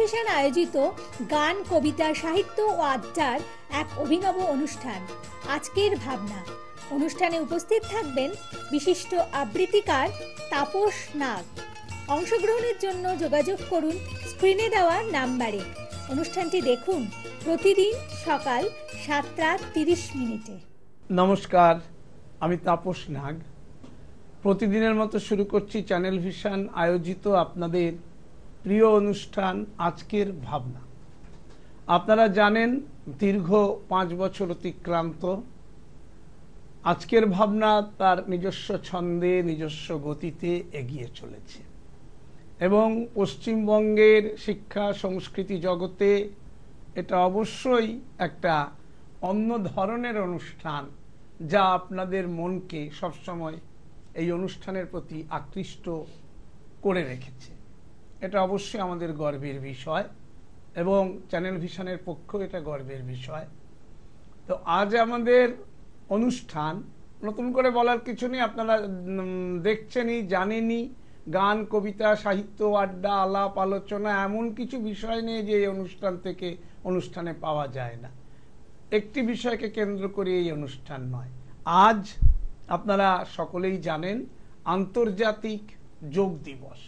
Vision আয়োজিত গান, কবিতা, সাহিত্য ও আড্ডার এক অভিনব অনুষ্ঠান আজকের ভাবনা। অনুষ্ঠানে উপস্থিত থাকবেন বিশিষ্ট আবৃত্তিকার তাপস নাগ। অংশগ্রহণের জন্য যোগাযোগ করুন স্ক্রিনে দেওয়া নাম্বারে। অনুষ্ঠানটি দেখুন প্রতিদিন সকাল 7:30। নমস্কার, আমি তাপস নাগ। প্রতিদিনের মতো শুরু করছি চ্যানেল ভিশন আয়োজিত আপনাদের প্রিয় অনুষ্ঠান আজকের ভাবনা। আপনারা জানেন দীর্ঘ 5 বছর অতিক্রান্ত আজকের ভাবনা তার নিজস্ব ছন্দে, নিজস্ব গতিতে এগিয়ে চলেছে এবং পশ্চিমবঙ্গের শিক্ষা সংস্কৃতি জগতে এটা অবশ্যই একটা অন্য ধরনের অনুষ্ঠান, যা আপনাদের মনকে সবসময় এই অনুষ্ঠানের প্রতি আকৃষ্ট করে রেখেছে। এটা অবশ্যই আমাদের গর্বের বিষয় এবং চ্যানেল ভিশনের পক্ষেও এটা গর্বের বিষয়। তো আজ আমাদের অনুষ্ঠান, নতুন করে বলার কিছু নেই, আপনারা দেখছেনই, জানেনই। গান, কবিতা, সাহিত্য, আড্ডা, আলাপ আলোচনা এমন কিছু বিষয় নেই যে এই অনুষ্ঠান থেকে অনুষ্ঠানে পাওয়া যায় না। একটি বিষয়কে কেন্দ্র করে এই অনুষ্ঠান নয়। আজ আপনারা সকলেই জানেন আন্তর্জাতিক যোগ দিবস।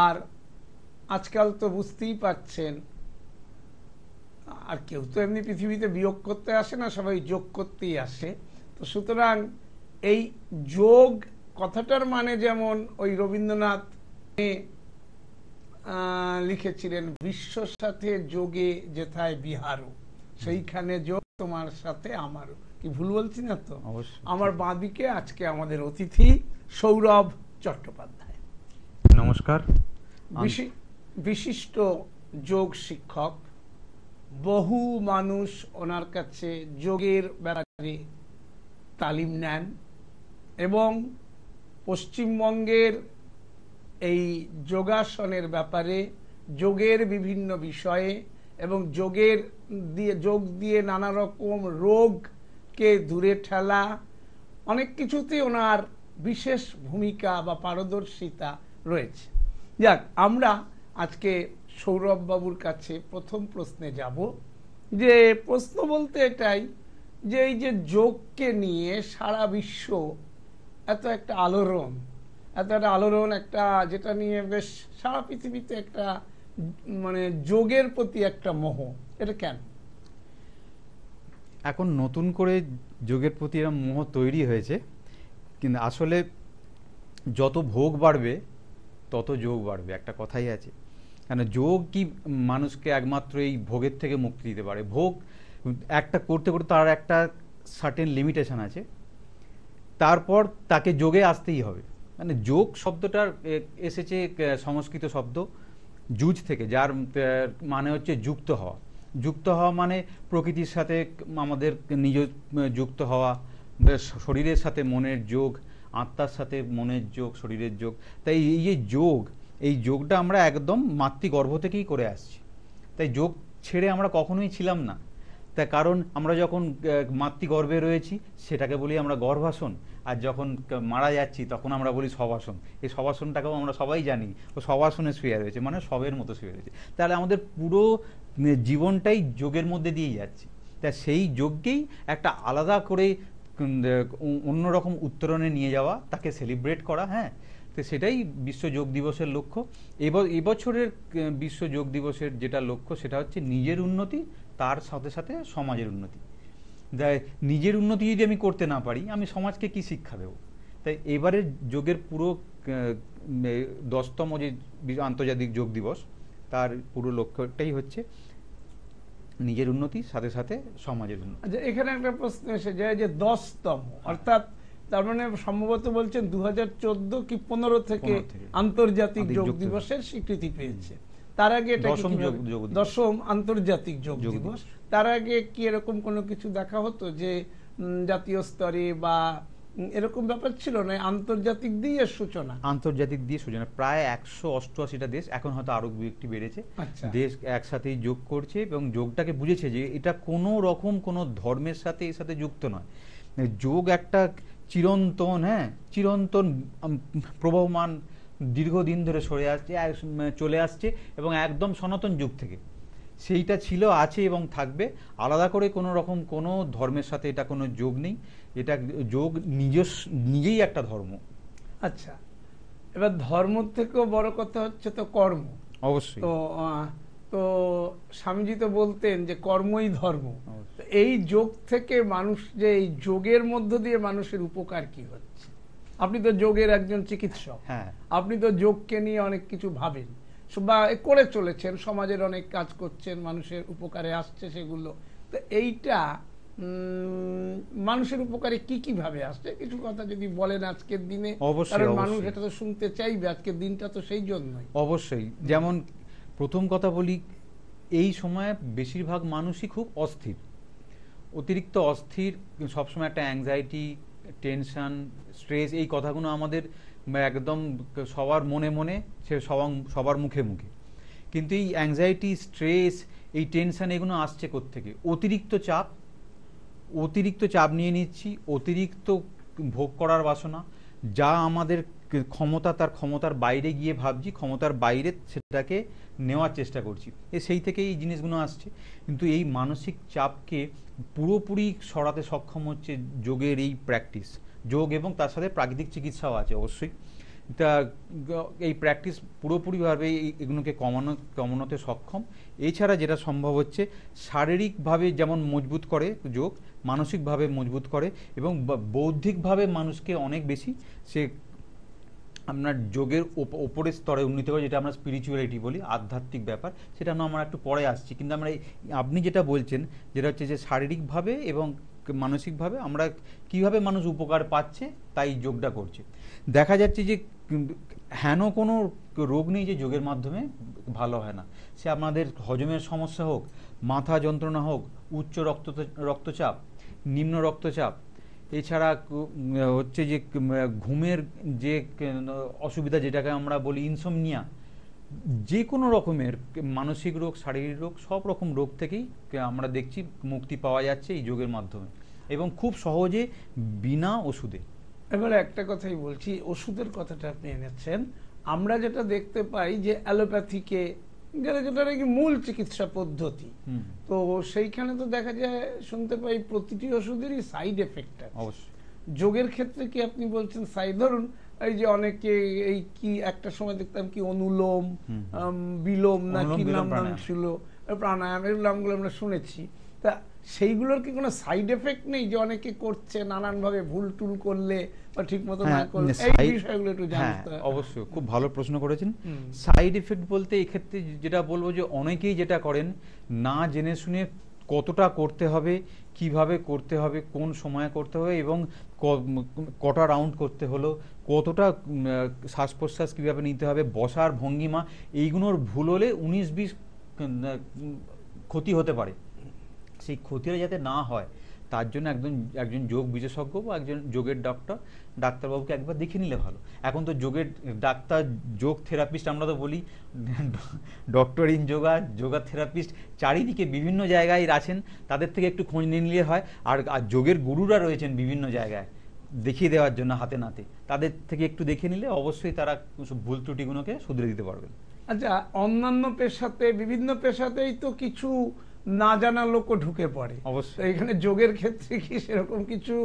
আর আজকাল তো বুঝতেই পারছেন, আর কেউ তো এমনি পৃথিবীতে বিয়োগ করতে আসে না, সবাই যোগ করতেই আসে। তো সুতরাং এই যোগ কথাটার মানে যেমন ওই রবীন্দ্রনাথ লিখেছিলেন, বিশ্বর সাথে যোগে যেথায় বিহারও, সেইখানে যোগ তোমার সাথে আমারও। কি ভুল বলছি না তো? আমার বাঁদিকে আজকে আমাদের অতিথি সৌরভ চট্টোপাধ্যায়। নমস্কার। বিশিষ্ট যোগ শিক্ষক। বহু মানুষ ওনার কাছে যোগের ব্যাপারে তালিম নেন এবং পশ্চিমবঙ্গের এই যোগাসনের ব্যাপারে, যোগের বিভিন্ন বিষয়ে এবং যোগ দিয়ে নানা রকম রোগকে দূরে ঠেলা, অনেক কিছুতে ওনার বিশেষ ভূমিকা বা পারদর্শিতা রয়েছে। যাক, আমরা আজকে সৌরভ বাবুর কাছে প্রথম প্রশ্নে যাব। যে প্রশ্ন বলতে এটাই যে এই যে যোগকে নিয়ে সারা বিশ্ব এত একটা আলোড়ন, একটা যেটা নিয়ে বেশ সারা পৃথিবীতে একটা মানে যোগের প্রতি একটা মোহ, এটা কেন? এখন নতুন করে যোগের প্রতি এরকম মোহ তৈরি হয়েছে, কিন্তু আসলে যত ভোগ বাড়বে তত যোগ বাড়বে, একটা কথাই আছে। কেন যোগ কি মানুষকে একমাত্র এই ভোগের থেকে মুক্তি দিতে পারে। ভোগ একটা করতে করতে তার একটা সার্টেন লিমিটেশন আছে, তারপর তাকে যোগে আসতেই হবে। মানে যোগ শব্দটার এসেছে সংস্কৃত শব্দ যুজ থেকে, যার মানে হচ্ছে যুক্ত হওয়া। যুক্ত হওয়া মানে প্রকৃতির সাথে আমাদের নিজ যুক্ত হওয়া, শরীরের সাথে মনের যোগ, আত্মার সাথে মনের যোগ, শরীরের যোগ। তাই এই যে যোগ, এই যোগটা আমরা একদম মাতৃগর্ভ থেকেই করে আসছি। তাই যোগ ছেড়ে আমরা কখনোই ছিলাম না। তাই কারণ আমরা যখন মাতৃগর্ভে রয়েছি সেটাকে বলি আমরা গর্ভাসন, আর যখন মারা যাচ্ছি তখন আমরা বলি শবাসন। এই শবাসনটাকেও আমরা সবাই জানি, ও শবাসনে শুয়ে রয়েছে, মানে সবের মতো শুয়ে রয়েছে। তাহলে আমাদের পুরো জীবনটাই যোগের মধ্যে দিয়েই যাচ্ছি। তাই সেই যোগকেই একটা আলাদা করে অন্যরকম উত্তরণে নিয়ে যাওয়া, তাকে সেলিব্রেট করা। হ্যাঁ, তো সেটাই বিশ্ব যোগ দিবসের লক্ষ্য। এবছরের বিশ্ব যোগ দিবসের যেটা লক্ষ্য সেটা হচ্ছে নিজের উন্নতি, তার সাথে সাথে সমাজের উন্নতি। তাই নিজের উন্নতি যদি আমি করতে না পারি, আমি সমাজকে কি শিক্ষা দেব? তাই এবারের যোগের পুরো 10তম যে আন্তর্জাতিক যোগ দিবস, তার পুরো লক্ষ্যটাই হচ্ছে নিজের উন্নতি, সাথে সাথে সমাজের উন্নতি। আচ্ছা, এখানে একটা প্রশ্ন এসে যায় যে 10তম, অর্থাৎ তার মানে সম্ভবত বলছেন 2014 কি 15 থেকে আন্তর্জাতিক যোগ দিবসের স্বীকৃতি পেয়েছে। তার আগে এটা 10ম আন্তর্জাতিক যোগ দিবস। তার আগে কি এরকম কোনো কিছু দেখা হতো যে জাতীয় স্তরে বা এরকম ব্যাপার ছিল না? আন্তর্জাতিক দিয়ে সূচনা, আন্তর্জাতিক দিয়ে সূচনা। প্রায় 188টা দেশ, এখন হয়তো আরো একটি বেড়েছে, দেশ একসাথেই যোগ করছে এবং যোগটাকে বুঝেছে যে এটা কোনো রকম কোনো ধর্মের সাথে এর সাথে যুক্ত নয়। যোগ একটা চিরন্তন, চিরন্তন প্রবহমান দীর্ঘদিন ধরে চলে আসছে এবং একদম সনাতন যুগ থেকে সেইটা ছিল, আছে এবং থাকবে। আলাদা করে কোনো রকম কোনো ধর্মের সাথে এটা কোনো যোগ নেই, এটা যোগ নিজেই একটা ধর্ম। আচ্ছা, এবার ধর্ম থেকেও বড় কথা হচ্ছে তো কর্ম। অবশ্যই। তো স্বামীজি তো বলতেন যে কর্মই ধর্ম। এই যোগ থেকে মানুষ, যে এই যোগের মধ্য দিয়ে মানুষের উপকার কি হচ্ছে? আপনি তো যোগের একজন চিকিৎসক, হ্যাঁ, আপনি তো যোগকে নিয়ে অনেক কিছু ভাবেন বা করে চলেছেন, সমাজের অনেক কাজ করছেন, মানুষের উপকারে আসছে সেগুলো। তো এইটা মানুষের উপকারে কি কি ভাবে আসছে কিছু কথা যদি বলেন আজকের দিনে, কারণ মানুষ এটা তো শুনতে চাইবে, আজকের দিনটা তো সেই জন্যই। অবশ্যই। যেমন প্রথম কথা বলি, এই সময়ে বেশিরভাগ মানুষই খুব অস্থির, অতিরিক্ত অস্থির, সবসময় একটা অ্যাংজাইটি, টেনশন, স্ট্রেস, এই কথাগুলো আমাদের একদম সবার মনে মনে, সে সবার মুখে মুখে। কিন্তু এই অ্যাংজাইটি, স্ট্রেস, এই টেনশন এগুলো আসছে কোত্থেকে? অতিরিক্ত চাপ নিয়ে নিচ্ছি, অতিরিক্ত ভোগ করার বাসনা, যা আমাদের ক্ষমতা, তার ক্ষমতার বাইরে গিয়ে ভাবছি, ক্ষমতার বাইরে সেটাকে নেওয়ার চেষ্টা করছি, সেই থেকে এই জিনিসগুলো আসছে। কিন্তু এই মানসিক চাপকে পুরোপুরি সরাতে সক্ষম হচ্ছে যোগের এই প্র্যাকটিস, যোগ, এবং তার সাথে প্রাকৃতিক চিকিৎসাও আছে অবশ্যই। তা এই প্র্যাকটিস পুরোপুরিভাবে এগুলোকে কমানোতে সক্ষম। এছাড়া যেটা সম্ভব হচ্ছে, শারীরিকভাবে যেমন মজবুত করে যোগ, মানসিকভাবে মজবুত করে এবং বৌদ্ধিকভাবে মানুষকে অনেক বেশি সে আপনার যোগের ওপরের স্তরে উন্নীত করে, যেটা আমরা স্পিরিচুয়ালিটি বলি, আধ্যাত্মিক ব্যাপার, সেটা আমরা একটু পরে আসছি। কিন্তু আমরা আপনি যেটা বলছেন, যেটা হচ্ছে যে শারীরিকভাবে এবং মানসিকভাবে আমরা কিভাবে মানুষ উপকার পাচ্ছে, তাই যোগটা করছে। দেখা যাচ্ছে যে হেন কোনো রোগ নেই যে যোগের মাধ্যমে ভালো হয় না। সে আপনাদের হজমের সমস্যা হোক, মাথা যন্ত্রণা হোক, উচ্চ রক্তচাপ, নিম্ন রক্তচাপ, এছাড়া হচ্ছে যে ঘুমের যে অসুবিধা, যেটাকে আমরা বলি ইনসোমনিয়া, যে কোনো রকমের মানসিক রোগ, শারীরিক রোগ, সব রকম রোগ থেকেই আমরা দেখছি মুক্তি পাওয়া যাচ্ছে এই যোগের মাধ্যমে, এবং খুব সহজে, বিনা ওষুধে। এবারে একটা কথাই বলছি, ওষুধের কথাটা আপনি এনেছেন, আমরা যেটা দেখতে পাই যে অ্যালোপ্যাথিকে, যেটা নাকি মূল চিকিৎসা পদ্ধতি, তো সেইখানে তো দেখা যায়, শুনতে পাই প্রতিটি ওষুধেরই সাইড এফেক্ট আছে। অবশ্যই। যোগের ক্ষেত্রে কি আপনি বলছেন সাইড, ধরুন এই যে অনেকে এই কি একটা সময় দেখতাম কি অনুলোম বিলোম না কি নাম ছিল, প্রাণায়াম, এর নামগুলো আমরা শুনেছি, তা সেইগুলোর কি কোনো সাইড এফেক্ট নেই যে অনেকে করছে নানান ভাবে, ভুল টুল করলে বা ঠিক মতো না করলে? এই বিষয়গুলো একটু জানতে। অবশ্যই, খুব ভালো প্রশ্ন করেছেন। সাইড এফেক্ট বলতে এক্ষেত্রে যেটা বলবো, যে অনেকেই যেটা করেন, না জেনে শুনে কতটা করতে হবে, কিভাবে করতে হবে, কোন সময়ে করতে হবে, এবং কটা রাউন্ড করতে হলো, কতটা শ্বাস প্রশ্বাস কীভাবে নিতে হবে, বসার ভঙ্গিমা, এইগুলোর ভুল হলে 19-20 ক্ষতি হতে পারে। সেই ক্ষতিটা যাতে না হয়, তার জন্য একজন যোগ বিশেষজ্ঞ বা একজন যোগের ডাক্তারবাবুকে একবার দেখে নিলে ভালো। এখন তো যোগের ডাক্তার, যোগ থেরাপিস্ট আমরা তো বলি, ডক্টর ইন যোগা থেরাপিস্ট চারিদিকে বিভিন্ন জায়গায় আছেন, তাদের থেকে একটু খোঁজ নিয়ে নিলে হয়। আর যোগের গুরুরা রয়েছেন বিভিন্ন জায়গায় দেখিয়ে দেওয়ার জন্য হাতে নাতে, তাদের থেকে একটু দেখে নিলে অবশ্যই তারা ভুল ত্রুটিগুলোকে শুধরে দিতে পারবেন। আচ্ছা, অন্যান্য পেশাতে, বিভিন্ন পেশাতেই তো কিছু না জানা লোকও ঢুকে পড়ে, অবশ্যই। এখানে যোগের ক্ষেত্রে কি সেরকম কিছু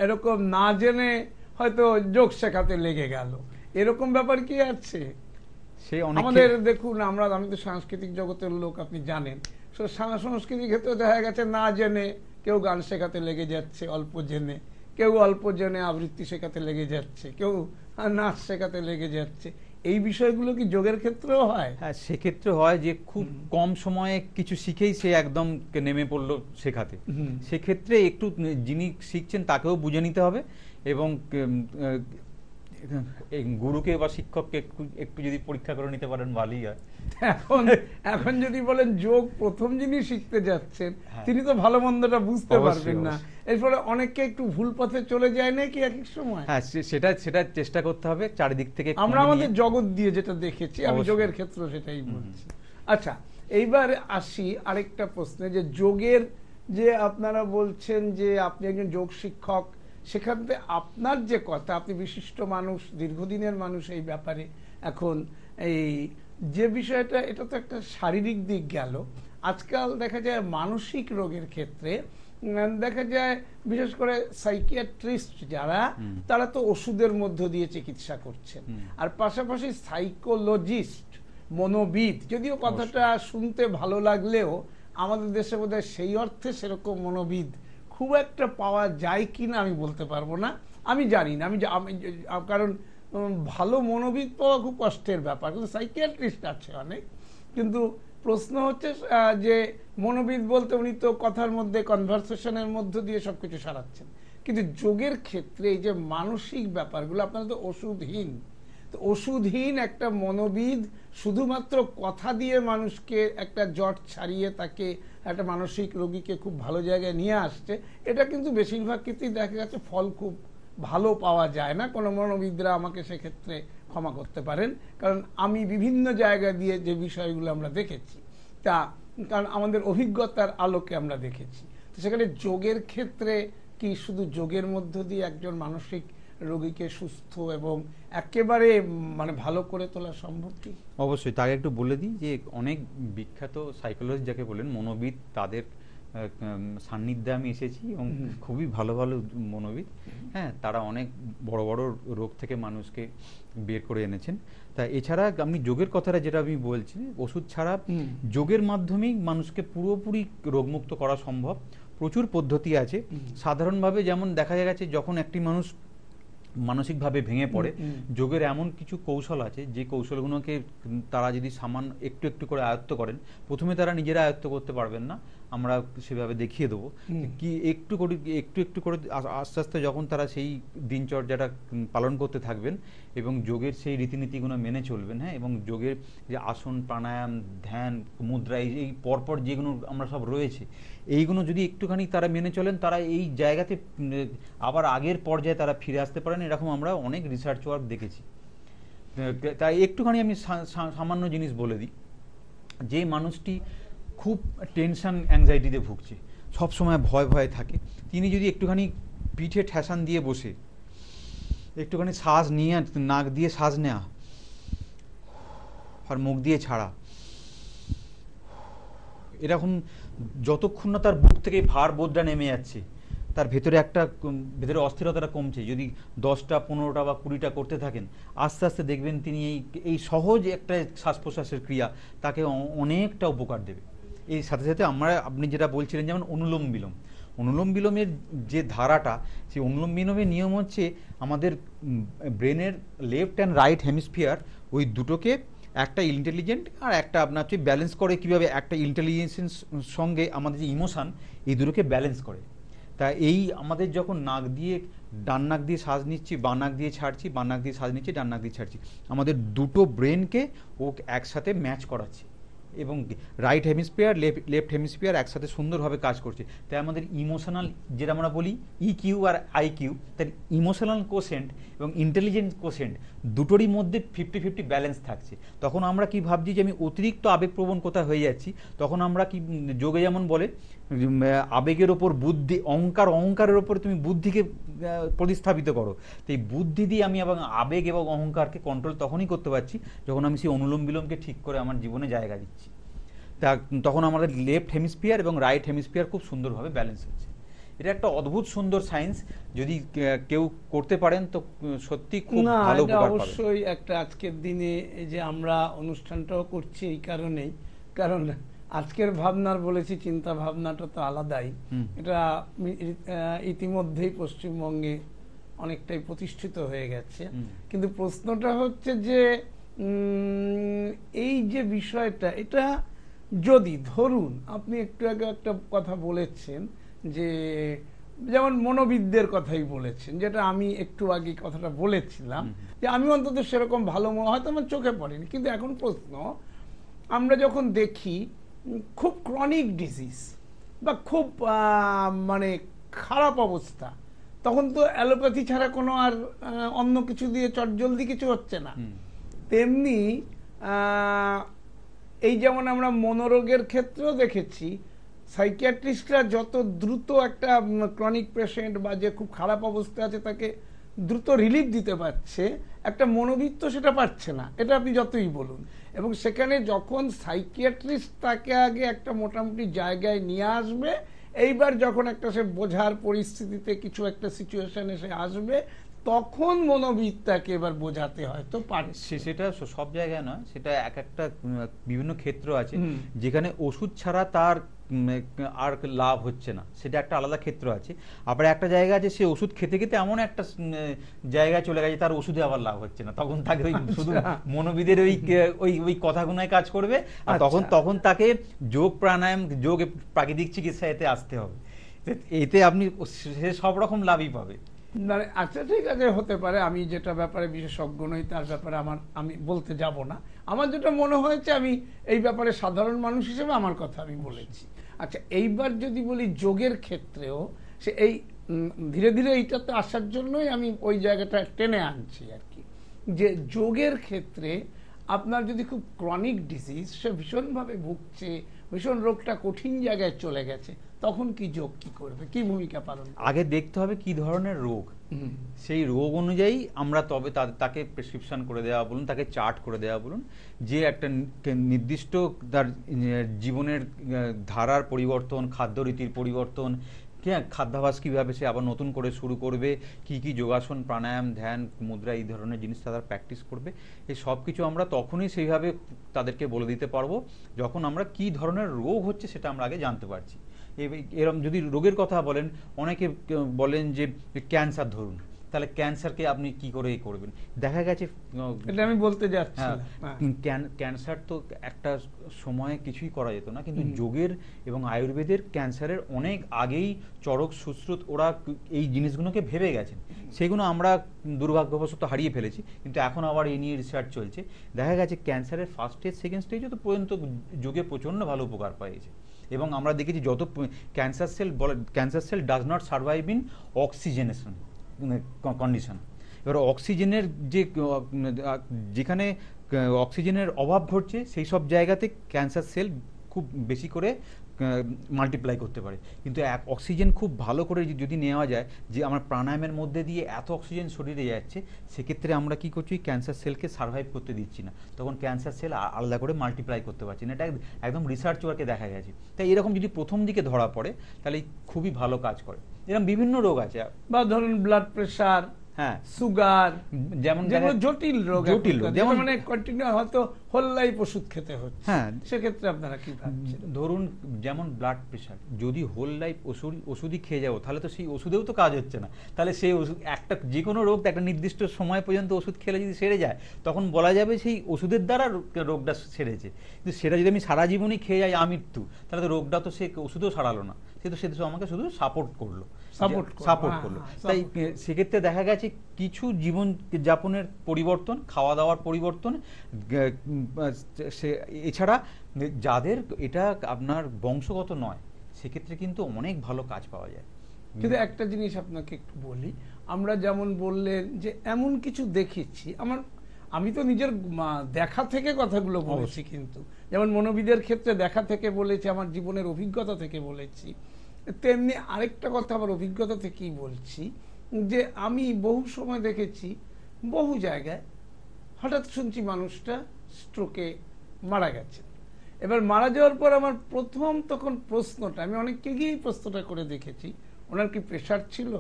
এরকম না জেনে হয়তো যোগ শেখাতে লেগে গেল, এরকম ব্যাপার কি আছে? আমাদের দেখুন, আমি তো সাংস্কৃতিক জগতের লোক, আপনি জানেন, সংস্কৃতির ক্ষেত্রে দেখা গেছে না জেনে কেউ গান শেখাতে লেগে যাচ্ছে, অল্প জেনে কেউ অল্প জেনে আবৃত্তি শেখাতে লেগে যাচ্ছে, কেউ নাচ শেখাতে লেগে যাচ্ছে। এই বিষয়গুলো কি যোগের ক্ষেত্রেও হয়? হ্যাঁ, সেক্ষেত্রে হয় যে খুব কম সময়ে কিছু শিখেই সে একদম নেমে পড়লো শেখাতে। সেক্ষেত্রে একটু যিনি শিখছেন তাকেও বুঝে নিতে হবে, এবং গুরুকে বা শিক্ষককে একটু যদি পরীক্ষা করে নিতে পারেন ভালোই হয়। এখন যদি বলেন যোগ প্রথম যিনি শিখতে যাচ্ছেন, তিনি তো ভালো মন্দটা বুঝতে পারবেন না, এর ফলে অনেকে একটু ভুল পথে চলে যায় না কি এক এক সময়? হ্যাঁ, সেটা চেষ্টা করতে হবে চারিদিক থেকে। আমরা আমাদের জগৎ দিয়ে যেটা দেখেছি, আমি যোগের ক্ষেত্রে সেটাই বলছি। আচ্ছা, এইবার আসি আরেকটা প্রশ্নে, যে যোগের যে আপনারা বলছেন যে আপনি একজন যোগ শিক্ষক, সেখান থেকে আপনার যে কথা, আপনি বিশিষ্ট মানুষ, দীর্ঘদিনের মানুষ এই ব্যাপারে, এখন এই যে বিষয়টা, এটা তো একটা শারীরিক দিক গেল। আজকাল দেখা যায় মানসিক রোগের ক্ষেত্রে দেখা যায় বিশেষ করে সাইকিয়াট্রিস্ট যারা, তারা তো ওষুধের মধ্য দিয়ে চিকিৎসা করছেন, আর পাশাপাশি সাইকোলজিস্ট, মনোবিদ, যদিও কথাটা শুনতে ভালো লাগলেও আমাদের দেশে বোধহয় সেই অর্থে সেরকম মনোবিদ খুব একটা পাওয়া যায় কিনা আমি বলতে পারবো না, আমি জানি না। কারণ ভালো মনোবিদ পাওয়া খুব কষ্টের ব্যাপার, কিন্তু সাইকিয়াট্রিস্ট আছে অনেক। কিন্তু প্রশ্ন হচ্ছে যে মনোবিদ বলতে উনি তো কথার মধ্যে, কনভারসেশনের মধ্য দিয়ে সবকিছু সারাচ্ছেন, কিন্তু যোগের ক্ষেত্রে এই যে মানসিক ব্যাপারগুলো, আপনারা তো ওষুধহীন, তো ওষুধহীন একটা মনোবিদ শুধুমাত্র কথা দিয়ে মানুষকে একটা জট ছাড়িয়ে তাকে, একটা মানসিক রোগীকে খুব ভালো জায়গায় নিয়ে আসছে, এটা কিন্তু বেশিরভাগ ক্ষেত্রেই দেখা গেছে ফল খুব ভালো পাওয়া যায় না। কোনো মনোবিদরা আমাকে সেক্ষেত্রে ক্ষমা করতে পারেন, কারণ আমি বিভিন্ন জায়গা দিয়ে যে বিষয়গুলো আমরা দেখেছি, তা কারণ আমাদের অভিজ্ঞতার আলোকে আমরা দেখেছি। তো সেখানে যোগের ক্ষেত্রে কি শুধু যোগের মধ্য দিয়ে একজন মানসিক রোগীকে সুস্থ এবং একেবারে মানে ভালো করে তোলা সম্ভব কি? অবশ্যই। তাকে একটু বলে দিই যে অনেক বিখ্যাত সাইকোলজিস্ট যাকে বলেন, মনোবিদ, তাদের সান্নিধ্যে আমি এসেছি এবং খুবই ভালো ভালো মনোবিদ, হ্যাঁ, তারা অনেক বড় বড় রোগ থেকে মানুষকে বের করে এনেছেন। তা এছাড়া আমি যোগের কথাটা যেটা আমি বলছি, ওষুধ ছাড়া যোগের মাধ্যমেই মানুষকে পুরোপুরি রোগমুক্ত করা সম্ভব। প্রচুর পদ্ধতি আছে। সাধারণভাবে যেমন দেখা গেছে যখন একটি মানুষ মানসিকভাবে ভেঙে পড়ে, যোগের এমন কিছু কৌশল আছে যে কৌশলগুলোকে তারা যদি সামান্য একটু একটু করে আয়ত্ত করেন, প্রথমে তারা নিজেরা আয়ত্ত করতে পারবেন না, আমরা সেভাবে দেখিয়ে দেবো কি একটু করে একটু একটু করে আস্তে আস্তে যখন তারা সেই দিনচর্যাটা পালন করতে থাকবেন এবং যোগের সেই রীতিনীতিগুলো মেনে চলবেন, হ্যাঁ, এবং যোগের যে আসন, প্রাণায়াম, ধ্যান, মুদ্রা, এই পরপর যেগুলো আমরা সব রয়েছে, এইগুলো যদি একটুখানি তারা মেনে চলেন, তারা এই জায়গাতে আবার আগের পর্যায়ে তারা ফিরে আসতে পারেন। এরকম আমরা অনেক রিসার্চ ওয়ার্ক দেখেছি। তাই একটুখানি আমি সামান্য জিনিস বলে দিই, যে মানুষটি খুব টেনশন অ্যাংজাইটিতে ভুগছে, সবসময় ভয় ভয়ে থাকে, তিনি যদি একটুখানি পিঠে ঠেসান দিয়ে বসে একটুখানি শ্বাস নিয়ে, নাক দিয়ে শ্বাস নেওয়া আর মুখ দিয়ে ছাড়া, এরকম যতক্ষণ না তার বুক থেকে ভার বোধটা নেমে যাচ্ছে, তার ভেতরে ভেতরে অস্থিরতাটা কমছে, যদি 10টা 15টা বা 20টা করতে থাকেন, আস্তে আস্তে দেখবেন তিনি এই সহজ একটা শ্বাস প্রশ্বাসের ক্রিয়া তাকে অনেকটা উপকার দেবে। এই সাথে সাথে আপনি যেটা বলছিলেন, যেমন অনুলোম বিলোম, অনুলোম বিলোমের যে ধারাটা, সেই অনুলোম বিলোমের নিয়ম হচ্ছে আমাদের ব্রেনের লেফট অ্যান্ড রাইট হেমিস্ফিয়ার, ওই দুটোকে একটা ইন্টেলিজেন্ট আর একটা আপনার হচ্ছে ব্যালেন্স করে। কীভাবে? একটা ইন্টেলিজেন্সের সঙ্গে আমাদের যে ইমোশান, এই দুটোকে ব্যালেন্স করে। তা এই আমাদের যখন নাক দিয়ে, ডান নাক দিয়ে শ্বাস নিচ্ছি, বাঁ নাক দিয়ে ছাড়ছি, বাঁ নাক দিয়ে শ্বাস নিচ্ছি, ডান নাক দিয়ে ছাড়ছি, আমাদের দুটো ব্রেনকে ও একসাথে ম্যাচ করাচ্ছে এবং রাইট হেমিস্ফিয়ার লেফট হেমিস্ফিয়ার একসাথে সুন্দরভাবে কাজ করছে। তাই আমাদের ইমোশনাল, যেটা আমরা বলি ইকিউ আর আইকিউ, তার ইমোশনাল কোশেন্ট এবং ইন্টেলিজেন্স কোশেন্ট দুটোরই মধ্যে 50-50 ব্যালেন্স থাকছে। তখন আমরা কি ভাবছি যে আমি অতিরিক্ত আবেগপ্রবণ কোথায় হয়ে যাচ্ছি, তখন আমরা কি, যোগে যেমন বলে আবেগের ওপর বুদ্ধি, অহংকারের ওপর তুমি বুদ্ধিকে প্রতিস্থাপিত করো। তো এই বুদ্ধি দিয়ে আমি এবং আবেগ এবং অহংকারকে কন্ট্রোল তখনই করতে পারছি যখন আমি সেই অনুলোম বিলোমকে ঠিক করে আমার জীবনে জায়গা দিচ্ছি। তা তখন আমাদের লেফট হেমিস্ফিয়ার এবং রাইট হেমিস্ফিয়ার খুব সুন্দরভাবে ব্যালেন্স হচ্ছে। এটা একটা অদ্ভুত সুন্দর সায়েন্স, যদি কেউ করতে পারেন তো সত্যি খুব ভালো উপকার পাবেন। অবশ্যই একটা আজকের দিনে এই যে আমরা অনুষ্ঠানটাও করছি এই কারণেই, কারণ আজকের ভাবনার বলেছি চিন্তা ভাবনাটা তো আলাদাই, এটা ইতিমধ্যেই পশ্চিমবঙ্গে অনেকটাই প্রতিষ্ঠিত হয়ে গেছে। কিন্তু প্রশ্নটা হচ্ছে যে এই যে বিষয়টা, এটা যদি ধরুন আপনি একটু আগে একটা কথা বলেছেন যে যেমন মনোবিদদের কথাই বলেছেন, যেটা আমি একটু আগে কথাটা বলেছিলাম, যে আমি অন্তত সেরকম ভালো হয়তো আমার চোখে পড়েনি। কিন্তু এখন প্রশ্ন, আমরা যখন দেখি খুব ক্রনিক ডিজিজ বা খুব মানে খারাপ অবস্থা, তখন তো অ্যালোপ্যাথি ছাড়া কোনো আর অন্য কিছু দিয়ে চটজলদি কিছু হচ্ছে না। তেমনি এই যেমন আমরা মনোরোগের ক্ষেত্রেও দেখেছি সাইকিয়াট্রিস্টরা যত দ্রুত একটা ক্রনিক পেশেন্ট বা যে খুব খারাপ অবস্থা আছে তাকে দ্রুত রিলিফ দিতে পারছে, একটা মনোবিদ তো সেটা পারছে না, এটা আপনি যতই বলুন। এবং সেখানে যখন সাইকিয়াট্রিস্ট তাকে আগে একটা মোটামুটি জায়গায় নিয়ে আসবে, এইবার যখন একটা সে বোঝার পরিস্থিতিতে কিছু একটা সিচুয়েশনে সে আসবে, তখন মনোবিদ তাকে এবার বোঝাতে হয় তো পারে। সেটা সব জায়গায় নয়, সেটা এক একটা বিভিন্ন ক্ষেত্র আছে যেখানে ওষুধ ছাড়া তার আর লাভ হচ্ছে না, সেটা একটা আলাদা ক্ষেত্র আছে। আবার একটা জায়গা আছে সে ওষুধ খেতে খেতে এমন একটা জায়গায় চলে গেছে তার ওষুধে আবার লাভ হচ্ছে না, তখন তাকে ওই শুধু মনোবিদের ওই কথাগুলোয় কাজ করবে, আর তখন তাকে যোগ প্রাণায়াম, যোগ প্রাকৃতিক চিকিৎসা এতে আসতে হবে। এতে আপনি সে সব রকম লাভই পাবে। মানে আচ্ছা ঠিক আছে, হতে পারে, আমি যেটা ব্যাপারে বিশেষজ্ঞ নই তার ব্যাপারে আমি বলতে যাব না। আমার যেটা মনে হয়েছে, আমি এই ব্যাপারে সাধারণ মানুষ হিসেবে আমার কথা আমি বলেছি। আচ্ছা, এইবার যদি বলি যোগের ক্ষেত্রেও সে এই ধীরে ধীরে এইটাতে আসার জন্যই আমি ওই জায়গাটা টেনে আনছি আর কি, যে যোগের ক্ষেত্রে আপনার যদি খুব ক্রনিক ডিজিজ, সে ভীষণভাবে ভুগছে, ভীষণ রোগটা কঠিন জায়গায় চলে গেছে, তখন কি যোগ কি করবে, কি ভূমিকা পালন? আগে দেখতে হবে কি ধরনের রোগ, সেই রোগ অনুযায়ী আমরা তবে তাকে প্রেসক্রিপশন করে দেওয়া বলুন, তাকে চার্ট করে দেওয়া বলুন, যে একটা নির্দিষ্ট তার জীবনের ধারার পরিবর্তন, খাদ্যরীতির পরিবর্তন, খাদ্যাভ্যাস কীভাবে সে আবার নতুন করে শুরু করবে, কি কি যোগাসন, প্রাণায়াম, ধ্যান, মুদ্রা, এই ধরনের জিনিস তারা প্র্যাকটিস করবে, এই সব কিছু আমরা তখনই সেইভাবে তাদেরকে বলে দিতে পারবো যখন আমরা কি ধরনের রোগ হচ্ছে সেটা আমরা আগে জানতে পারছি। এরকম যদি রোগের কথা বলেন, অনেকে বলেন যে ক্যান্সার ধরুন, তাহলে ক্যান্সারকে আপনি কি করে করবেন? দেখা গেছে, এটা আমি বলতে যাচ্ছি, ক্যান্সার তো একটা সময়ে কিছুই করা যেত না, কিন্তু যোগের এবং আয়ুর্বেদের ক্যান্সারের অনেক আগেই চরক সুশ্রুত ওরা এই জিনিসগুলোকে ভেবে গেছেন, সেগুলো আমরা দুর্ভাগ্যবশত হারিয়ে ফেলেছি, কিন্তু এখন আবার এই নিয়ে রিসার্চ চলছে। দেখা গেছে ক্যান্সারের ফার্স্ট স্টেজ, সেকেন্ড স্টেজও তো পর্যন্ত যোগে প্রচণ্ড ভালো উপকার পেয়েছে। এবং আমরা দেখেছি যত cancer cell does not survive in oxygenation condition. এবার অক্সিজেনের যেখানে অক্সিজেনের অভাব ঘটছে, সেই সব জায়গাতে ক্যান্সার সেল খুব বেশি করে মাল্টিপ্লাই করতে পারে। কিন্তু অক্সিজেন খুব ভালো করে যদি নেওয়া যায়, যে আমার প্রাণায়ামের মধ্যে দিয়ে এত অক্সিজেন শরীরে যাচ্ছে, সেক্ষেত্রে আমরা কি করছি, ক্যান্সার সেলকে সার্ভাইভ করতে দিচ্ছি না, তখন ক্যান্সার সেল আলাদা করে মাল্টিপ্লাই করতে পারছি না। এটা একদম রিসার্চ ওয়ার্কে দেখা গেছে। তাই এরকম যদি প্রথম দিকে ধরা পড়ে, তাহলে খুবই ভালো কাজ করে। এরকম বিভিন্ন রোগ আছে, বা ধরুন ব্লাড প্রেশার, হ্যাঁ, সুগার, যেমন জটিল রোগ, যেমন মানে কন্টিনিউ হয়তো হোল লাইফ ওষুধ খেতে হচ্ছে, হ্যাঁ, সেক্ষেত্রে আপনারা কি ভাবছেন? ধরুন যেমন ব্লাড প্রেশার, যদি হোল লাইফ ওষুধই খেয়ে যাবো, তাহলে তো সেই ওষুধেও তো কাজ হচ্ছে না। তাহলে সেই ওষুধ, একটা যে কোনো রোগ একটা নির্দিষ্ট সময় পর্যন্ত ওষুধ খেলে যদি সেরে যায়, তখন বলা যাবে সেই ওষুধের দ্বারা রোগটা সেরেছে। কিন্তু সেটা যদি আমি সারা জীবনই খেয়ে যাই আমৃত্যু, তাহলে তো রোগটা তো সে ওষুধেও সারালো না, সে তো আমাকে শুধু সাপোর্ট করলো। তাই সেক্ষেত্রে দেখা গেছে কিছু জীবন যাপনের পরিবর্তন, খাওয়া দাওয়ার পরিবর্তন, এছাড়া যাদের এটা আপনার বংশগত নয়, সেক্ষেত্রে কিন্তু অনেক ভালো কাজ পাওয়া যায়। কিন্তু একটা জিনিস আপনাকে একটু বলি, আমরা যেমন বললেন যে এমন কিছু দেখেছি, আমি তো নিজের দেখা থেকে কথাগুলো বলেছি, কিন্তু যেমন মনোবিদের ক্ষেত্রে দেখা থেকে বলেছি, আমার জীবনের অভিজ্ঞতা থেকে বলেছি, তেমনি আরেকটা কথা আমার অভিজ্ঞতা থেকেই বলছি, যে আমি বহু সময় দেখেছি বহু জায়গায় হঠাৎ শুনছি মানুষটা স্ট্রোকে মারা গেছে। এবার মারা যাওয়ার পর আমার প্রথম তখন প্রশ্নটা, আমি অনেককে গিয়েই প্রশ্নটা করে দেখেছি, ওনার কি প্রেশার ছিল,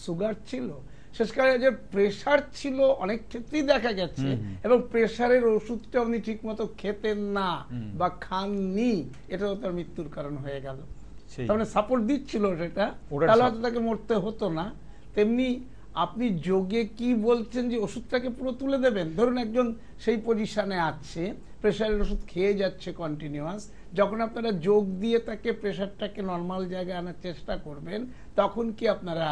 সুগার ছিল? শেষকালে যে প্রেশার ছিল অনেক ক্ষেত্রেই দেখা গেছে, এবং প্রেশারের ওষুধটা উনি ঠিক মতো খেতেন না বা খাননি, এটাও তার মৃত্যুর কারণ হয়ে গেল। তাহলে সাপোর্ট দিচ্ছিল সেটা, তাহলে হয়তো তাকে মরতে হতো না। তেমনি আপনি যোগে কি বলছেন, যে ওষুধটাকে পুরো তুলে দেবেন? ধরুন একজন সেই পজিশনে আছে, প্রেশারের ওষুধ খেয়ে যাচ্ছে কন্টিনিউয়াস, যখন আপনারা যোগ দিয়ে তাকে প্রেশারটাকে নর্মাল জায়গায় আনার চেষ্টা করবেন, তখন কি আপনারা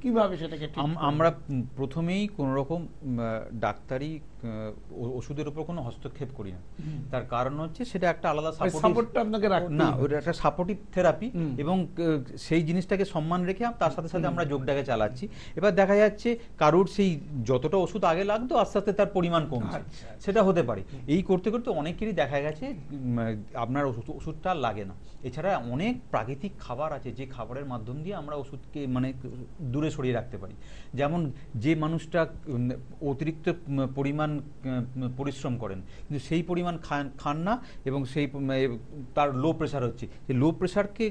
কিভাবে সেটাকে? আমরা প্রথমেই কোন রকম ডাক্তারি ওষুধের উপর কোনো হস্তক্ষেপ করি না। তার কারণ হচ্ছে সেটা একটা আলাদা সাপোর্টটা আপনাকে রাখতে না, ওটা একটা সাপোর্টিভ থেরাপি, এবং সেই জিনিসটাকে সম্মান রেখে তার সাথে সাথে আমরা যোগটাকে চালাচ্ছি। এবার দেখা যাচ্ছে কারুর সেই যতটা ওষুধ আগে লাগতো আস্তে আস্তে তার পরিমাণ কমছে, সেটা হতে পারে। এই করতে করতে অনেকেরই দেখা গেছে আপনার ওষুধটা লাগে না। এছাড়া অনেক প্রাকৃতিক খাবার আছে যে খাবারের মাধ্যম দিয়ে আমরা ওষুধকে মানে দূরে সরিয়ে রাখতে পারি। যেমন যে মানুষটা অতিরিক্ত পরিমাণ পরিশ্রম করেন কিন্তু সেই পরিমাণ খান না, এবং সেই তার লো প্রেশার হচ্ছে, সেই লো প্রেশারকে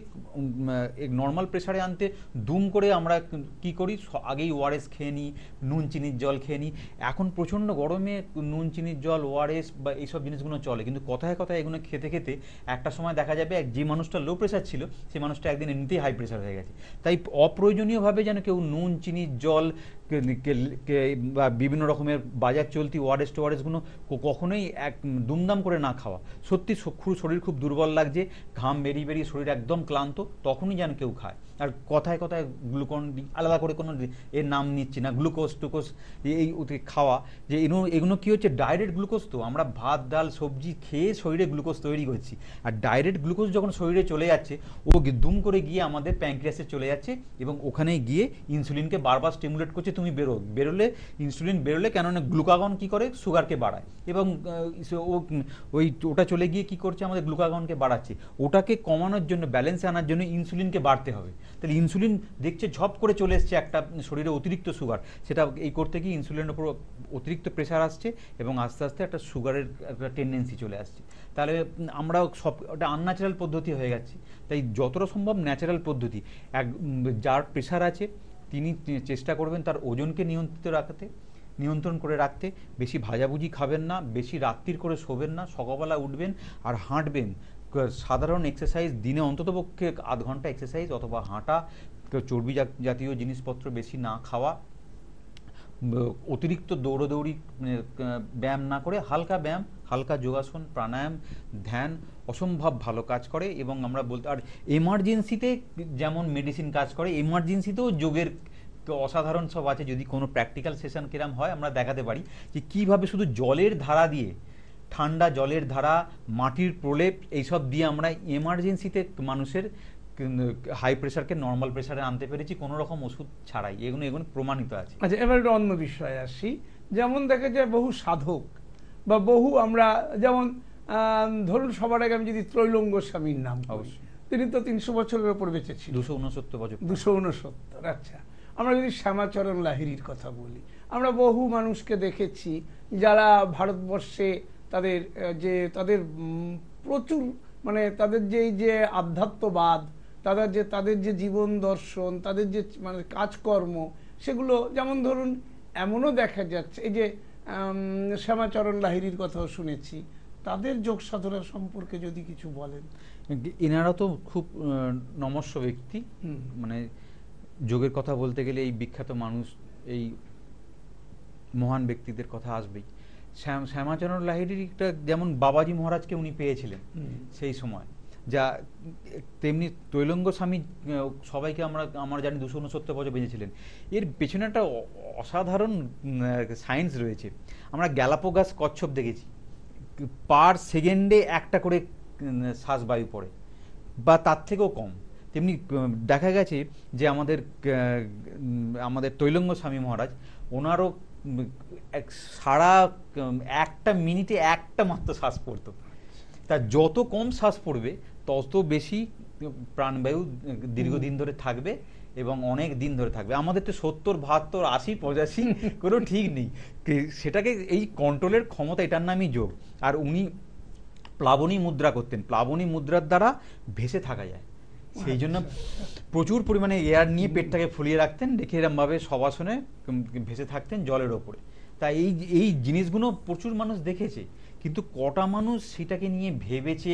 নর্মাল প্রেশারে আনতে দুম করে আমরা কি করি, আগেই ওআরএস খেয়ে নিই, নুন চিনির জল খেয়ে নিই। এখন প্রচণ্ড গরমে নুন চিনির জল, ওআরএস বা এইসব জিনিসগুলো চলে, কিন্তু কথায় কথায় এগুলো খেতে খেতে একটা সময় দেখা যাবে যে মানুষটা লো প্রেশার ছিল সেই মানুষটা একদিন এমনিতেই হাই প্রেশার হয়ে গেছে। তাই অপ্রয়োজনীয়ভাবে যেন কেউ নুন চিনির জল বা বিভিন্ন রকমের বাজার চলতি ওআরএস টোআরএসগুলো কখনোই দুমদাম করে না খাওয়া। সত্যি শরীর খুব দুর্বল লাগছে, ঘাম বেরিয়ে বেরিয়ে শরীর একদম ক্লান্ত, তখনই যেন কেউ খায়। আর কথায় কথায় গ্লুকন আলাদা করে কোনো এর নাম নিচ্ছি না, গ্লুকোজ টুকোজ এই খাওয়া, যে এগুলো কী হচ্ছে, ডাইরেক্ট গ্লুকোজ। তো আমরা ভাত ডাল সবজি খেয়ে শরীরে গ্লুকোজ তৈরি করছি, আর ডাইরেক্ট গ্লুকোজ যখন শরীরে চলে যাচ্ছে ও দুম করে গিয়ে আমাদের প্যানক্রিয়াসে চলে যাচ্ছে, এবং ওখানে গিয়ে ইনসুলিনকে বারবার স্টিমুলেট করছে, তুমি বেরোলে ইনসুলিন বেরোলে, কেননা গ্লুকাগন কি করে, সুগারকে বাড়ায়, এবং ওটা চলে গিয়ে কি করছে, আমাদের গ্লুকাগনকে বাড়াচ্ছে। ওটাকে কমানোর জন্য, ব্যালেন্সে আনার জন্য ইনসুলিনকে বাড়তে হবে। তাহলে ইনসুলিন দেখছে ঝপ করে চলে এসছে একটা শরীরে অতিরিক্ত সুগার, সেটা এই করতে গিয়ে ইনসুলিনের উপর অতিরিক্ত প্রেশার আসছে, এবং আস্তে আস্তে একটা সুগারের একটা টেন্ডেন্সি চলে আসছে। তাহলে আমরা ওটা আনন্যাচারাল পদ্ধতি হয়ে যাচ্ছে। তাই যতটা সম্ভব ন্যাচারাল পদ্ধতি, যার প্রেশার আছে তিনি চেষ্টা করবেন তার ওজনকে নিয়ন্ত্রণ করে রাখতে। বেশি ভাজাভুজি খাবেন না, বেশি রাত্রির করে শোবেন না, সকালবেলা উঠবেন আর হাঁটবেন। সাধারণ এক্সারসাইজ দিনে অন্ততপক্ষে আধ ঘন্টা এক্সারসাইজ অথবা হাঁটা, চর্বি জাতীয় জিনিসপত্র বেশি না খাওয়া, অতিরিক্ত দৌড়োদৌড়ি ব্যায়াম না করে হালকা ব্যায়াম, হালকা যোগাসন, প্রাণায়াম, ধ্যান অসম্ভব ভালো কাজ করে। এবং আমরা বলতে, আর এমার্জেন্সিতে যেমন মেডিসিন কাজ করে, এমার্জেন্সিতেও যোগের অসাধারণ সব আছে। যদি কোনো প্র্যাকটিক্যাল সেশন কিরম হয় আমরা দেখাতে পারি যে কীভাবে শুধু জলের ধারা দিয়ে, ঠান্ডা জলের ধারা, মাটির প্রলেপ, এইসব দিয়ে আমরা এমার্জেন্সিতে মানুষের হাই প্রেশারকে নর্মাল প্রেশারে আনতে পেরেছি কোনো রকম ওষুধ ছাড়াই। এগুলো প্রমাণিত আছে। আচ্ছা, এবার একটা অন্য বিষয়ে আসি। যেমন দেখা যায় বহু সাধক বা বহু আমরা, যেমন ধরুন সবার আগে আমি যদি ত্রৈলঙ্গ স্বামীর নাম, অবশ্যই তিনি তো 300 বছরের উপর বেঁচে ছিলেন, 269 বছর। 269। আচ্ছা, আমরা যদি শ্যামাচরণ লাহিড়ীর কথা বলি, আমরা বহু মানুষকে দেখেছি যারা ভারতবর্ষে তাদের প্রচুর মানে তাদের যে আধ্যাত্মবাদ, তাদের যে জীবন দর্শন, তাদের যে মানে কাজকর্ম, সেগুলো, যেমন ধরুন এমনও দেখা যাচ্ছে, এই যে শ্যামাচরণ লাহিড়ীর কথাও শুনেছি, তাদের যোগ সাধনা সম্পর্কে যদি কিছু বলেন। এনারা তো খুব নমস্য ব্যক্তি, মানে যোগের কথা বলতে গেলে এই বিখ্যাত মানুষ, এই মহান ব্যক্তিদের কথা আসবেই। শ্যামাচরণ লাহিড়ীটা যেমন বাবাজি মহারাজকে উনি পেয়েছিলেন সেই সময়, যা তেমনি ত্রৈলঙ্গ স্বামী সবাইকে আমরা জানি 269 বছর বেঁচেছিলেন। এর পেছনে একটা অসাধারণ সায়েন্স রয়েছে। আমরা গ্যালাপোগাস কচ্ছপ দেখেছি, পার সেকেন্ডে একটা করে শ্বাসবায়ু পড়ে বা তার থেকেও কম। তেমনি দেখা গেছে যে আমাদের ত্রৈলঙ্গ স্বামী মহারাজ, ওনারও সারা একটা মিনিটে একটা মাত্র শ্বাস পড়তো। তা যত কম শ্বাস পড়বে তত বেশি প্রাণবায়ু দীর্ঘদিন ধরে থাকবে এবং অনেক দিন ধরে থাকবে। আমাদের তো 70, 72, 80, 85 কোনো ঠিক নেই। সেটাকে এই কন্ট্রোলের ক্ষমতা, এটার নামই যোগ। আর উনি প্লাবনী মুদ্রা করতেন, প্লাবনী মুদ্রার দ্বারা ভেসে থাকা যায়, সেই জন্য প্রচুর পরিমাণে এয়ার নিয়ে পেটটাকে ফুলিয়ে রাখতেন, রেখে এরমভাবে সবাসনে ভেসে থাকতেন জলের ওপরে। তাই এই জিনিসগুলো প্রচুর মানুষ দেখেছে, কিন্তু কটা মানুষ সেটাকে নিয়ে ভেবেছে,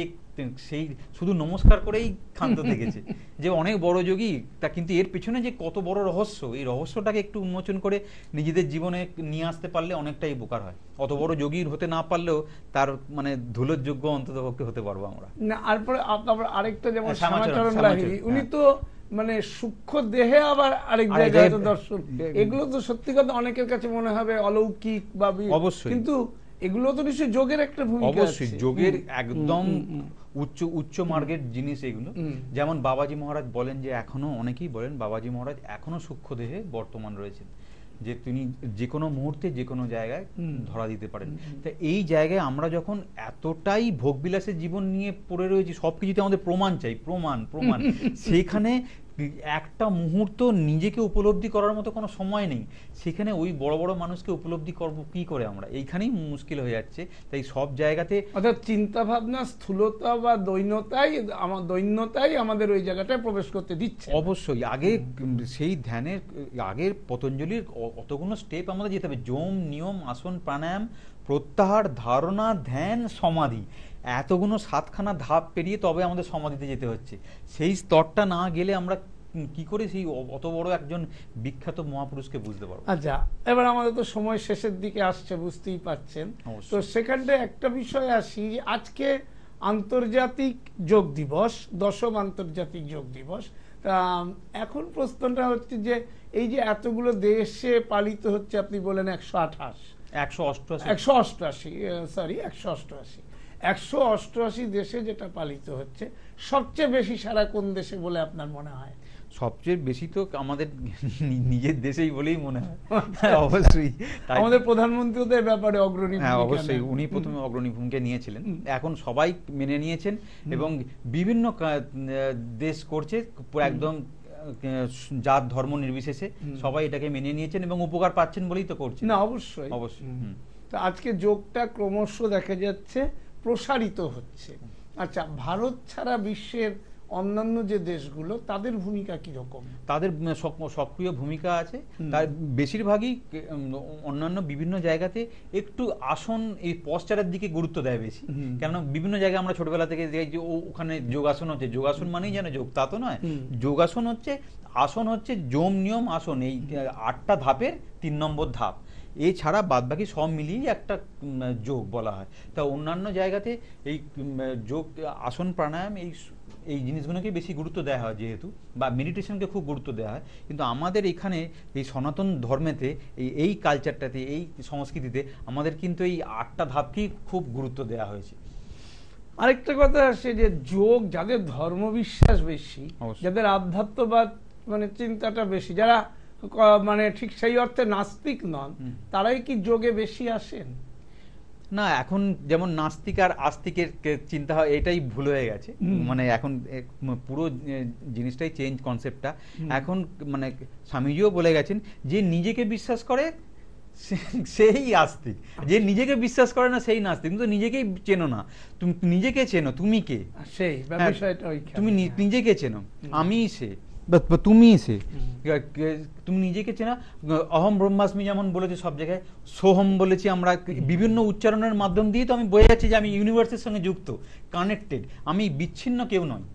সেই শুধু নমস্কার করেই ক্ষান্ত থেকেছে যে অনেক বড় যোগী। তা কিন্তু এর পেছনে যে কত বড় রহস্য, এই রহস্যটাকে একটু উন্মোচন করে নিজেদের জীবনে নিয়ে আসতে পারলে অনেকটাই উপকার হয়। অত বড় যোগীর হতে না পারলেও তার মানে ধুলোর যোগ্য অন্ততপক্ষে হতে পারবো আমরা। না, আরেকটা যেমন শ্যামাচরণ লাহিড়ী, উনি তো মানে সূক্ষ্ম দেহে আবার আরেক জায়গায় হয়তো দর্শন, এগুলো তো সত্যি কথা অনেকের কাছে মনে হবে অলৌকিক বা অবশ্যই, কিন্তু এগুলো তো নিশ্চয়ই যোগের একটা ভূমিকা আছে। অবশ্যই যোগের একদম উচ্চ মার্গের জিনিস এগুলো। যেমন বাবাজি মহারাজ বলেন যে এখনো অনেকেই বলেন বাবাজি মহারাজ এখনো সূক্ষ্ম দেহে বর্তমান রয়েছেন, যে তিনি যে কোনো মুহূর্তে যে কোনো জায়গায় ধরা দিতে পারেন। তা এই জায়গায় আমরা যখন এতটাই ভোগবিলাসের জীবন নিয়ে পড়ে রয়েছি, সবকিছুতে আমাদের প্রমাণ চাই, প্রমাণ সেখানে একটা মুহূর্ত নিজেকে উপলব্ধি করার মতো কোনো সময় নেই। সেখানে ওই বড় বড় মানুষকে উপলব্ধি করবো কি করে আমরা, এইখানেই মুশকিল হয়ে যাচ্ছে। তাই সব জায়গাতে অর্থাৎ চিন্তা ভাবনা স্থূলতা বা দৈন্যতাই আমাদের ওই জায়গাটায় প্রবেশ করতে দিচ্ছে। অবশ্যই আগে সেই ধ্যানের আগের পতঞ্জলির অতগুলো স্টেপ আমাদের যেতে হবে, যম, নিয়ম, আসন, প্রাণায়াম, প্রত্যাহার, ধারণা, ধ্যান, সমাধি, এতগুলো 7খানা ধাপ পেরিয়ে তবে আমাদের সমাধিতে যেতে হচ্ছে। সেই স্তরটা না গেলে আমরা কি করে সেই অত বড় একজন বিখ্যাত মহাপুরুষকে বুঝতে পারবো। আচ্ছা, এবার আমাদের তো সময় শেষের দিকে আসছে, বুঝতেই পারছেন। তো সেখানটায় একটা বিষয় আসি, আজকে আন্তর্জাতিক যোগ দিবস, 10ম আন্তর্জাতিক যোগ দিবস। তা এখন প্রশ্নটা হচ্ছে যে এই যে এতগুলো দেশে পালিত হচ্ছে, আপনি বলেন 188 দেশে যেটা পালিত হচ্ছে, সবচেয়ে বেশি সারা কোন দেশে বলে আপনার মনে হয়? সবচেয়ে বেশি তো আমাদের নিজের দেশেই বলেই মনে হয়। অবশ্যই আমাদের প্রধানমন্ত্রী তো এই ব্যাপারে অগ্রণী ভূমিকা, অবশ্যই উনি প্রথমে অগ্রণী ভূমিকা নিয়েছিলেন, এখন সবাই মেনে নিয়েছেন এবং বিভিন্ন দেশ করছে একদম জাত ধর্ম নির্বিশেষে সবাই এটাকে মেনে নিয়েছেন এবং উপকার পাচ্ছেন বলেই তো করছেন। না অবশ্যই অবশ্যই। তো আজকে যোগটা ক্রমশ দেখা যাচ্ছে প্রসারিত হচ্ছে। আচ্ছা, ভারত ছাড়া বিশ্বের অন্যান্য যে দেশগুলো, তাদের ভূমিকা কিরকম? তাদের সক্রিয় ভূমিকা আছে, তার বেশিরভাগই অন্যান্য বিভিন্ন জায়গাতে একটু আসন এই পশ্চারের দিকে গুরুত্ব দেয় বেশি। কেননা বিভিন্ন জায়গায় আমরা ছোটবেলা থেকে দেখি যে ওখানে যোগাসন হচ্ছে, যোগাসন মানেই যেন যোগ, তা তো নয়। যোগাসন হচ্ছে, আসন হচ্ছে যম, নিয়ম, আসন, এই 8টা ধাপের 3 নম্বর ধাপ। এছাড়া বাদবাকি সব মিলিয়েই একটা যোগ বলা হয়। তা অন্যান্য জায়গাতে এই যোগ, আসন, প্রাণায়াম এই জিনিসগুলোকে বেশি গুরুত্ব দেওয়া হয় যেহেতু, বা মেডিটেশনকে খুব গুরুত্ব দেওয়া হয়। কিন্তু আমাদের এখানে এই সনাতন ধর্মেতে এই কালচারটাতে, এই সংস্কৃতিতে আমাদের কিন্তু এই 8টা ধাপকেই খুব গুরুত্ব দেওয়া হয়েছে। আরেকটা কথা আসে যে যোগ যাদের ধর্মবিশ্বাস বেশি, যাদের আধ্যাত্মবাদ মানে চিন্তাটা বেশি, যারা মানে ঠিক সেই অর্থে নাস্তিক নন, তারাই কি যোগে বেশি আসেন? না, এখন যেমন নাস্তিক আর আস্তিকের চিন্তা হয়, এটাই ভুল হয়ে গেছে। মানে এখন পুরো জিনিসটাই চেঞ্জ, কনসেপ্টটা। এখন মানে স্বামীজিও বলে গেছেন যে নিজেকে বিশ্বাস করে সেই আস্তিক, যে নিজেকে বিশ্বাস করে না সেই নাস্তিক। কিন্তু নিজেকেই চেনো না, তুমি নিজেকে চেনো, তুমি কে, সেই বিষয়টা তুমি নিজেকে চেনো, আমি সে, তুমি সে, তুমি নিজেকে চেনা। অহম ব্রহ্মাস্মি যেমন বলেছে সব জায়গায়, সোহম বলেছি আমরা, বিভিন্ন উচ্চারণের মাধ্যম দিয়ে তো আমি বোঝা যাচ্ছে যে আমি ইউনিভার্সের সঙ্গে যুক্ত, কানেক্টেড, আমি বিচ্ছিন্ন কেউ নয়।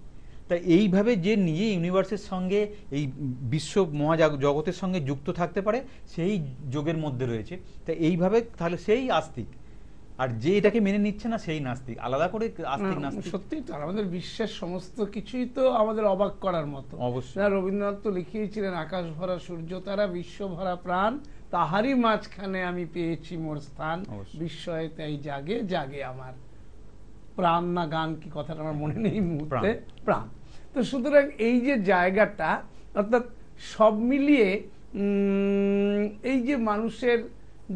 তা এইভাবে যে নিজে ইউনিভার্সের সঙ্গে, এই বিশ্ব মহাজগতের সঙ্গে যুক্ত থাকতে পারে, সেই যোগের মধ্যে রয়েছে। তা এইভাবে তাহলে সেই আস্তিক, আর যে এটাকে মেনে নিচ্ছে না সেই নাস্তিক। আলাদা করে আস্তিক নাস্তিক সত্যি তো আমাদের বিশ্বের সমস্ত কিছুই তো আমাদের অবাক করার মতো। অবশ্যই, রবীন্দ্রনাথ তো লিখিয়েছিলেন, আকাশ ভরা সূর্য তারা, বিশ্ব ভরা প্রাণ, তাহারই মাঝখানে আমি পেয়েছি মোর স্থান, বিস্ময়ে তাই জাগে জাগে আমার প্রাণ। না গান কি কথাটা আমার মনে নেই মুহূর্তে, প্রাণ। তো সুতরাং এই যে জায়গাটা, অর্থাৎ সব মিলিয়ে এই যে মানুষের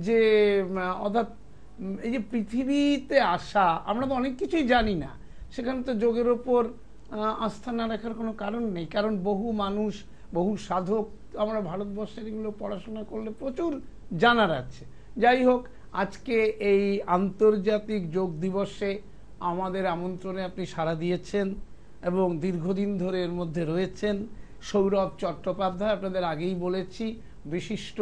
যে অর্থাৎ এই যে পৃথিবীতে আসা, আমরা তো অনেক কিছুই জানি না, সেখানে তো যোগের ওপর আস্থা না রাখার কোনো কারণ নেই। কারণ বহু মানুষ, বহু সাধক, আমরা ভারতবর্ষের এগুলো পড়াশোনা করলে প্রচুর জানার আছে। যাই হোক, আজকে এই আন্তর্জাতিক যোগ দিবসে আমাদের আমন্ত্রণে আপনি সাড়া দিয়েছেন এবং দীর্ঘদিন ধরে এর মধ্যে রয়েছেন। সৌরভ চট্টোপাধ্যায়, আপনাদের আগেই বলেছি, বিশিষ্ট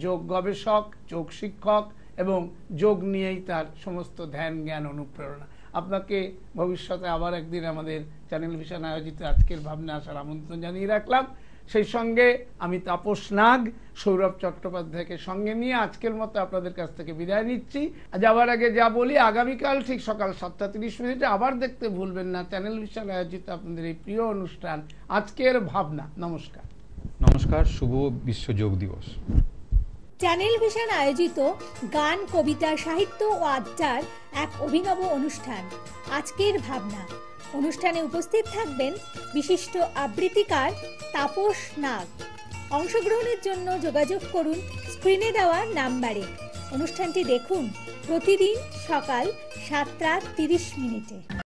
যোগ গবেষক, যোগ শিক্ষক এবং যোগ নিয়েই তার সমস্ত ধ্যান, জ্ঞান, অনুপ্রেরণা। আপনাকে ভবিষ্যতে আবার একদিন আমাদের চ্যানেল ভিশন আয়োজিত আজকের ভাবনা আসার আমন্ত্রণ জানিয়ে রাখলাম। সেই সঙ্গে আমি তাপস নাগ, সৌরভ চট্টোপাধ্যায়কে সঙ্গে নিয়ে আজকের মতো আপনাদের কাছ থেকে বিদায় নিচ্ছি। যাওয়ার আগে যা বলি, আগামীকাল ঠিক সকাল 7:30 আবার দেখতে ভুলবেন না চ্যানেল ভিশন আয়োজিত আপনাদের এই প্রিয় অনুষ্ঠান আজকের ভাবনা। নমস্কার। নমস্কার, শুভ বিশ্ব যোগ দিবস। চ্যানেল ভিশন আয়োজিত গান, কবিতা, সাহিত্য ও আড্ডার এক অভিনব অনুষ্ঠান আজকের ভাবনা। অনুষ্ঠানে উপস্থিত থাকবেন বিশিষ্ট আবৃত্তিকার তাপস নাগ। অংশগ্রহণের জন্য যোগাযোগ করুন স্ক্রিনে দেওয়া নাম্বারে। অনুষ্ঠানটি দেখুন প্রতিদিন সকাল 7:30।